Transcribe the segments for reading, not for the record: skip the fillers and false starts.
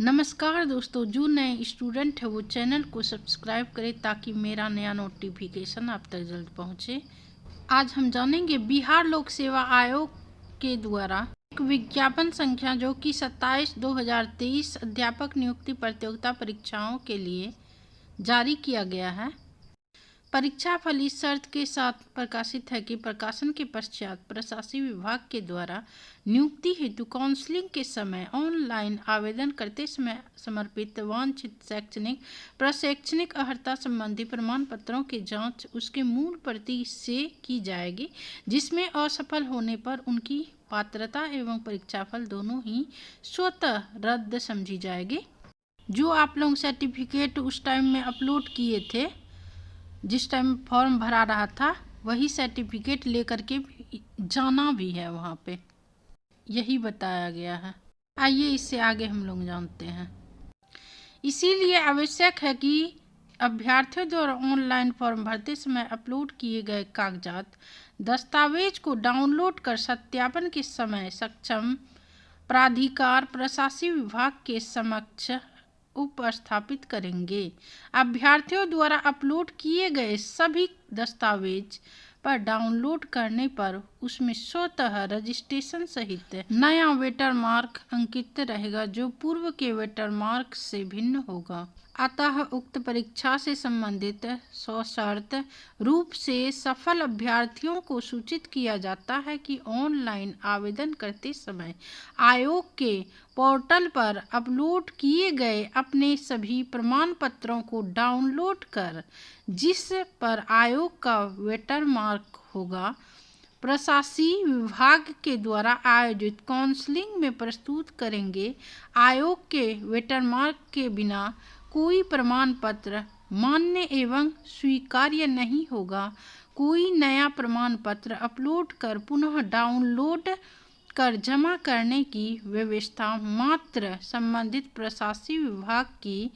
नमस्कार दोस्तों, जो नए स्टूडेंट है वो चैनल को सब्सक्राइब करें ताकि मेरा नया नोटिफिकेशन आप तक जल्द पहुंचे। आज हम जानेंगे बिहार लोक सेवा आयोग के द्वारा एक विज्ञापन संख्या जो कि 27/2023 अध्यापक नियुक्ति प्रतियोगिता परीक्षाओं के लिए जारी किया गया है। परीक्षा फल इस शर्त के साथ प्रकाशित है कि प्रकाशन के पश्चात प्रशासनिक विभाग के द्वारा नियुक्ति हेतु काउंसलिंग के समय ऑनलाइन आवेदन करते समय समर्पित वांछित शैक्षणिक प्रशैक्षणिक अर्हता संबंधी प्रमाण पत्रों की जांच उसके मूल प्रति से की जाएगी, जिसमें असफल होने पर उनकी पात्रता एवं परीक्षाफल दोनों ही स्वतः रद्द समझी जाएगी। जो आप लोग सर्टिफिकेट उस टाइम में अपलोड किए थे, जिस टाइम फॉर्म भरा रहा था, वही सर्टिफिकेट लेकर के जाना भी है वहाँ पे, यही बताया गया है। आइए इससे आगे हम लोग जानते हैं। इसीलिए आवश्यक है कि अभ्यर्थियों द्वारा ऑनलाइन फॉर्म भरते समय अपलोड किए गए कागजात दस्तावेज को डाउनलोड कर सत्यापन के समय सक्षम प्राधिकार प्रशासनिक विभाग के समक्ष उपस्थापित करेंगे। अभ्यर्थियों द्वारा अपलोड किए गए सभी दस्तावेज पर डाउनलोड करने पर उसमें स्वतः रजिस्ट्रेशन सहित नया वेटरमार्क अंकित रहेगा, जो पूर्व के वेटरमार्क से भिन्न होगा। अतः उक्त परीक्षा से संबंधित सशर्त रूप से सफल अभ्यर्थियों को सूचित किया जाता है कि ऑनलाइन आवेदन करते समय आयोग के पोर्टल पर अपलोड किए गए अपने सभी प्रमाण पत्रों को डाउनलोड कर, जिस पर आयोग का वेटरमार्क होगा, प्रशासनिक विभाग के द्वारा आयोजित काउंसलिंग में प्रस्तुत करेंगे। आयोग के वेटरमार्क के बिना कोई प्रमाण पत्र मान्य एवं स्वीकार्य नहीं होगा। कोई नया प्रमाण पत्र अपलोड कर पुनः डाउनलोड कर जमा करने की व्यवस्था मात्र संबंधित प्रशासनिक विभाग की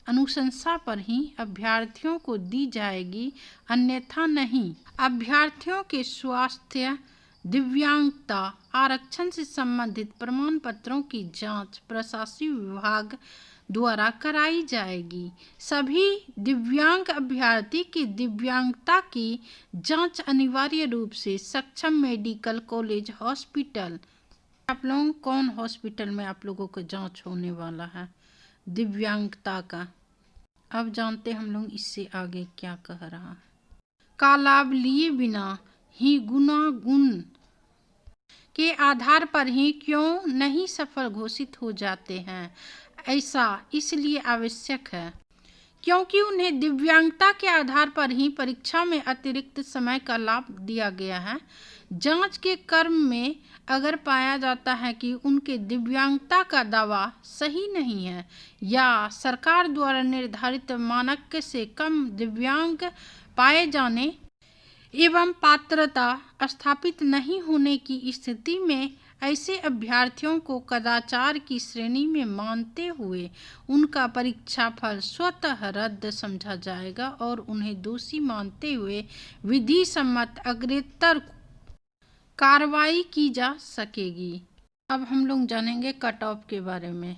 अनुशंसा पर ही अभ्यर्थियों को दी जाएगी, अन्यथा नहीं। अभ्यर्थियों के स्वास्थ्य, दिव्यांगता, आरक्षण से संबंधित प्रमाण पत्रों की जांच प्रशासनिक विभाग द्वारा कराई जाएगी। सभी दिव्यांग अभ्यर्थी की दिव्यांगता की जांच अनिवार्य रूप से सक्षम मेडिकल कॉलेज हॉस्पिटल, आप लोग कौन हॉस्पिटल में आप लोगों को जांच होने वाला है दिव्यांगता का। अब जानते हम लोग इससे आगे क्या कह रहा है। का लाभ लिए बिना ही गुण के आधार पर ही क्यों नहीं सफल घोषित हो जाते हैं। ऐसा इसलिए आवश्यक है क्योंकि उन्हें दिव्यांगता के आधार पर ही परीक्षा में अतिरिक्त समय का लाभ दिया गया है। जांच के क्रम में अगर पाया जाता है कि उनके दिव्यांगता का दावा सही नहीं है या सरकार द्वारा निर्धारित मानक से कम दिव्यांग पाए जाने एवं पात्रता स्थापित नहीं होने की स्थिति में ऐसे अभ्यर्थियों को कदाचार की श्रेणी में मानते हुए उनका परीक्षा फल स्वतः रद्द समझा जाएगा और उन्हें दोषी मानते हुए विधि सम्मत अग्रेतर कार्रवाई की जा सकेगी। अब हम लोग जानेंगे कट ऑफ के बारे में।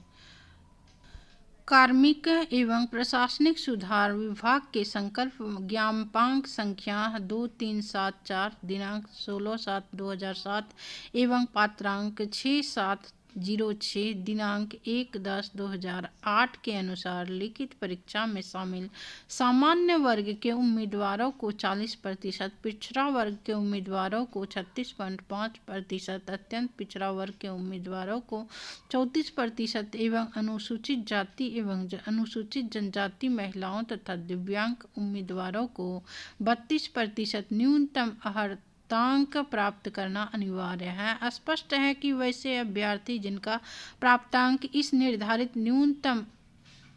कार्मिक एवं प्रशासनिक सुधार विभाग के संकल्प ज्ञापनांक संख्या 2374 दिनांक 16/7/2007 एवं पात्रांक 6706 दिनांक 1/10/2008 के अनुसार लिखित परीक्षा में शामिल सामान्य वर्ग के उम्मीदवारों को 40%, पिछड़ा वर्ग के उम्मीदवारों को 36.5%, अत्यंत पिछड़ा वर्ग के उम्मीदवारों को 34% एवं अनुसूचित जाति एवं अनुसूचित जनजाति महिलाओं तथा दिव्यांग उम्मीदवारों को 32% न्यूनतम अर्हतांक प्राप्त करना अनिवार्य है। स्पष्ट है कि वैसे अभ्यर्थी जिनका प्राप्तांक इस निर्धारित न्यूनतम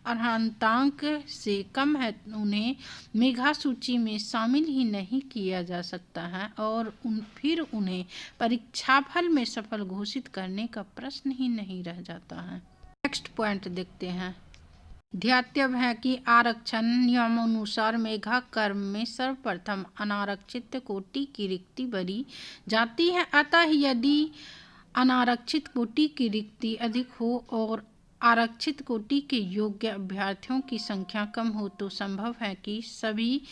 अर्हतांक से कम है, उन्हें मेधा सूची में शामिल ही नहीं किया जा सकता है और फिर उन्हें परीक्षाफल में सफल घोषित करने का प्रश्न ही नहीं रह जाता है। नेक्स्ट पॉइंट देखते हैं। ध्यातव्य है कि आरक्षण नियमानुसार मेधा क्रम में सर्वप्रथम अनारक्षित कोटि की रिक्ति भरी जाती है। अतः यदि अनारक्षित कोटि की रिक्ति अधिक हो और आरक्षित कोटि के योग्य अभ्यर्थियों की संख्या कम हो तो संभव है कि सभी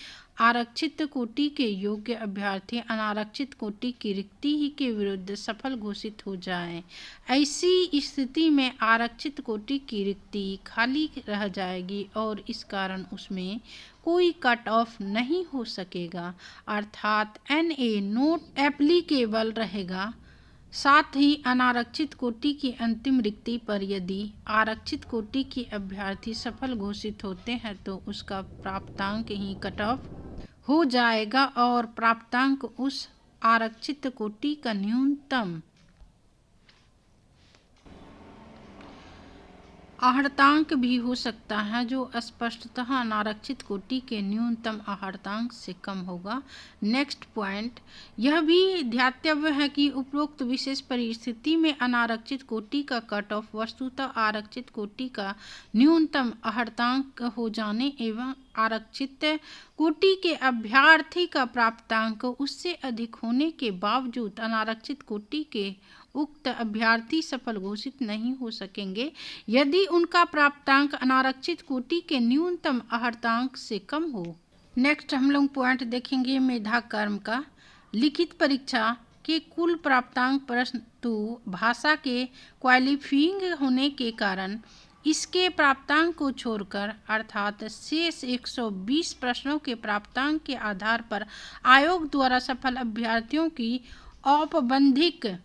आरक्षित कोटि के योग्य अभ्यर्थी अनारक्षित कोटि की रिक्ति ही के विरुद्ध सफल घोषित हो जाएं। ऐसी स्थिति में आरक्षित कोटि की रिक्ति खाली रह जाएगी और इस कारण उसमें कोई कट ऑफ नहीं हो सकेगा, अर्थात NA नोट एप्लीकेबल रहेगा। साथ ही अनारक्षित कोटि की अंतिम रिक्ति पर यदि आरक्षित कोटि के अभ्यर्थी सफल घोषित होते हैं तो उसका प्राप्तांक ही कट ऑफ हो जाएगा और प्राप्तांक उस आरक्षित कोटि का न्यूनतम आहर्तांक भी हो सकता है जो स्पष्टतः अनारक्षित कोटि के न्यूनतम आहर्तांक से कम होगा। नेक्स्ट पॉइंट, यह भी ध्यातव्य है कि उपरोक्त विशेष परिस्थिति में अनारक्षित कोटि का कट ऑफ वस्तुतः आरक्षित कोटि का न्यूनतम आहर्तांक हो जाने एवं आरक्षित कोटि के अभ्यर्थी का प्राप्तांक उससे अधिक होने के बावजूद अनारक्षित कोटि के उक्त अभ्यर्थी सफल घोषित नहीं हो सकेंगे यदि उनका प्राप्तांक अनारक्षित कोटि के न्यूनतम आहर्तांक से कम हो। नेक्स्ट हम लोग पॉइंट देखेंगे मेधा कर्म का। लिखित परीक्षा के कुल प्राप्तांक परंतु भाषा के क्वालिफाइंग होने के कारण इसके प्राप्तांक को छोड़कर अर्थात शेष 120 प्रश्नों के प्राप्तांक के आधार पर आयोग द्वारा सफल अभ्यर्थियों की औपबंधिक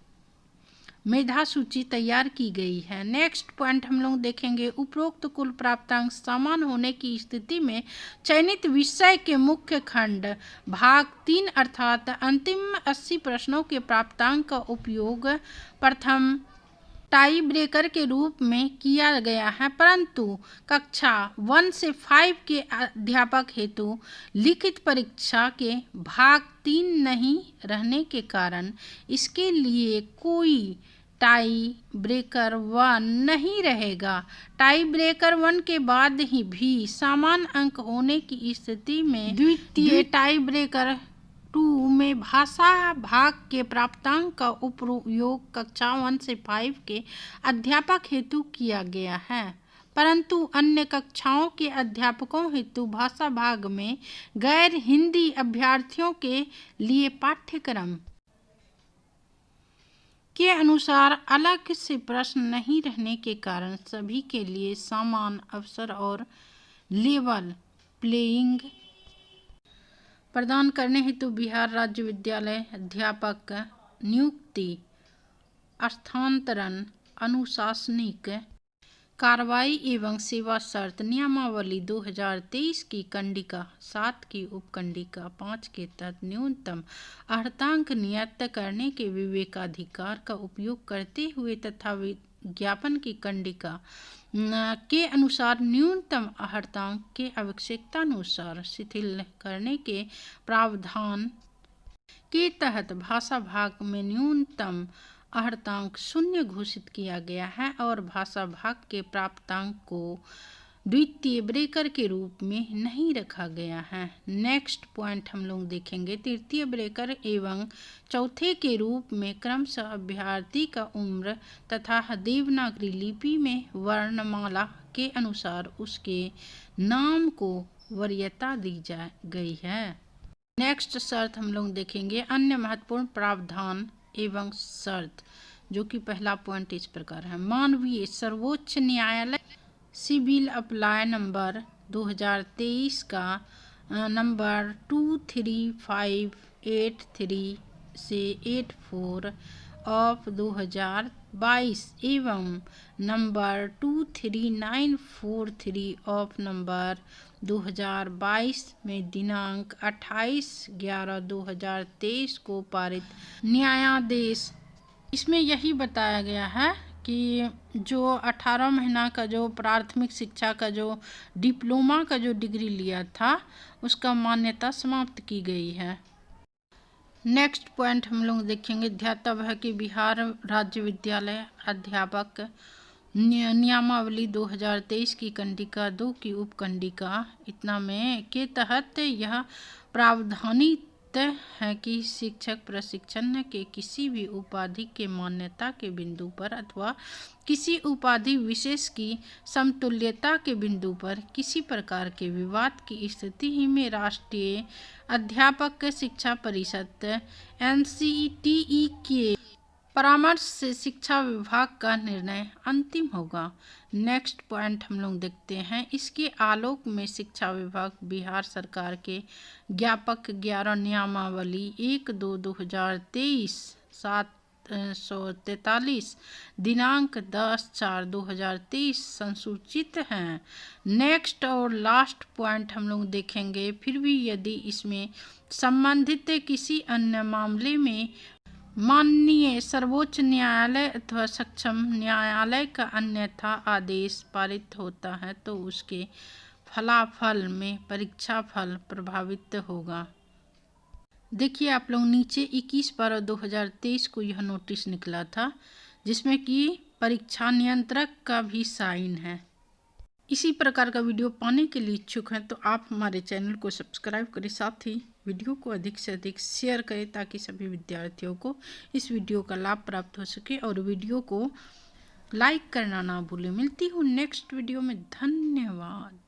मेधा सूची तैयार की गई है। नेक्स्ट पॉइंट हम लोग देखेंगे, उपरोक्त कुल प्राप्तांक समान होने की स्थिति में चयनित विषय के मुख्य खंड भाग 3 अर्थात अंतिम 80 प्रश्नों के प्राप्तांक का उपयोग प्रथम टाई ब्रेकर के रूप में किया गया है, परंतु कक्षा 1 से 5 के अध्यापक हेतु लिखित परीक्षा के भाग 3 नहीं रहने के कारण इसके लिए कोई टाई ब्रेकर 1 नहीं रहेगा। टाई ब्रेकर 1 के बाद ही भी समान अंक होने की स्थिति में द्वितीय टाई ब्रेकर 2 में भाषा भाग के प्राप्तांक का उपयोग कक्षा 1 से 5 के अध्यापक हेतु किया गया है, परंतु अन्य कक्षाओं के अध्यापकों हेतु भाषा भाग में गैर हिंदी अभ्यर्थियों के लिए पाठ्यक्रम के अनुसार अलग से प्रश्न नहीं रहने के कारण सभी के लिए समान अवसर और लेवल प्लेइंग प्रदान करने हेतु बिहार राज्य विद्यालय अध्यापक नियुक्ति स्थानांतरण अनुशासनिक कार्रवाई एवं सेवा शर्त नियमावली 2023 की कंडिका 7 की उपकंडिका 5 के तहत न्यूनतम आहर्तांक नियत करने के विवेकाधिकार का उपयोग करते हुए तथा विज्ञापन की कंडिका के अनुसार न्यूनतम आहर्तांक के आवश्यकतानुसार शिथिल करने के प्रावधान के तहत भाषा भाग में न्यूनतम आहर्तांक 0 घोषित किया गया है और भाषा भाग के प्राप्तांक को द्वितीय ब्रेकर के रूप में नहीं रखा गया है। नेक्स्ट पॉइंट हम लोग देखेंगे, तृतीय ब्रेकर एवं चौथे के रूप में क्रमशः अभ्यर्थी का उम्र तथा देवनागरी लिपि में वर्णमाला के अनुसार उसके नाम को वरीयता दी जा गई है। नेक्स्ट शर्त हम लोग देखेंगे, अन्य महत्वपूर्ण प्रावधान एवं शर्त, जो कि पहला पॉइंट इस प्रकार है। मानवीय सर्वोच्च न्यायालय सिविल अप्लाई नंबर 2023 का नंबर 23583 से 84 ऑफ 2022 एवं नंबर 23943 ऑफ नंबर 2022 में दिनांक 28/11/2023 को पारित न्यायादेश, इसमें यही बताया गया है कि जो 18 महीना का जो प्राथमिक शिक्षा का जो डिप्लोमा का जो डिग्री लिया था उसका मान्यता समाप्त की गई है। नेक्स्ट पॉइंट हम लोग देखेंगे, ध्यातव्य है कि बिहार राज्य विद्यालय अध्यापक नियमावली 2023 की कंडिका 2 की उपकंडिका इतना में के तहत यह प्रावधानित है कि शिक्षक प्रशिक्षण के किसी भी उपाधि के मान्यता के बिंदु पर अथवा किसी उपाधि विशेष की समतुल्यता के बिंदु पर किसी प्रकार के विवाद की स्थिति ही में राष्ट्रीय अध्यापक शिक्षा परिषद NCTE के परामर्श से शिक्षा विभाग का निर्णय अंतिम होगा। नेक्स्ट पॉइंट हम लोग देखते हैं। इसके आलोक में शिक्षा विभाग बिहार सरकार के ज्ञापक 11 नियमावली 1/2/2023 743 दिनांक 10/4/2023 संसूचित हैं। नेक्स्ट और लास्ट पॉइंट हम लोग देखेंगे। फिर भी यदि इसमें संबंधित किसी अन्य मामले में माननीय सर्वोच्च न्यायालय अथवा सक्षम न्यायालय का अन्यथा आदेश पारित होता है तो उसके फलाफल में परीक्षा फल प्रभावित होगा। देखिए आप लोग नीचे 21/12/2023 को यह नोटिस निकला था जिसमें कि परीक्षा नियंत्रक का भी साइन है। इसी प्रकार का वीडियो पाने के लिए इच्छुक हैं तो आप हमारे चैनल को सब्सक्राइब करें, साथ ही वीडियो को अधिक से अधिक शेयर करें ताकि सभी विद्यार्थियों को इस वीडियो का लाभ प्राप्त हो सके और वीडियो को लाइक करना ना भूलें। मिलती हूँ नेक्स्ट वीडियो में। धन्यवाद।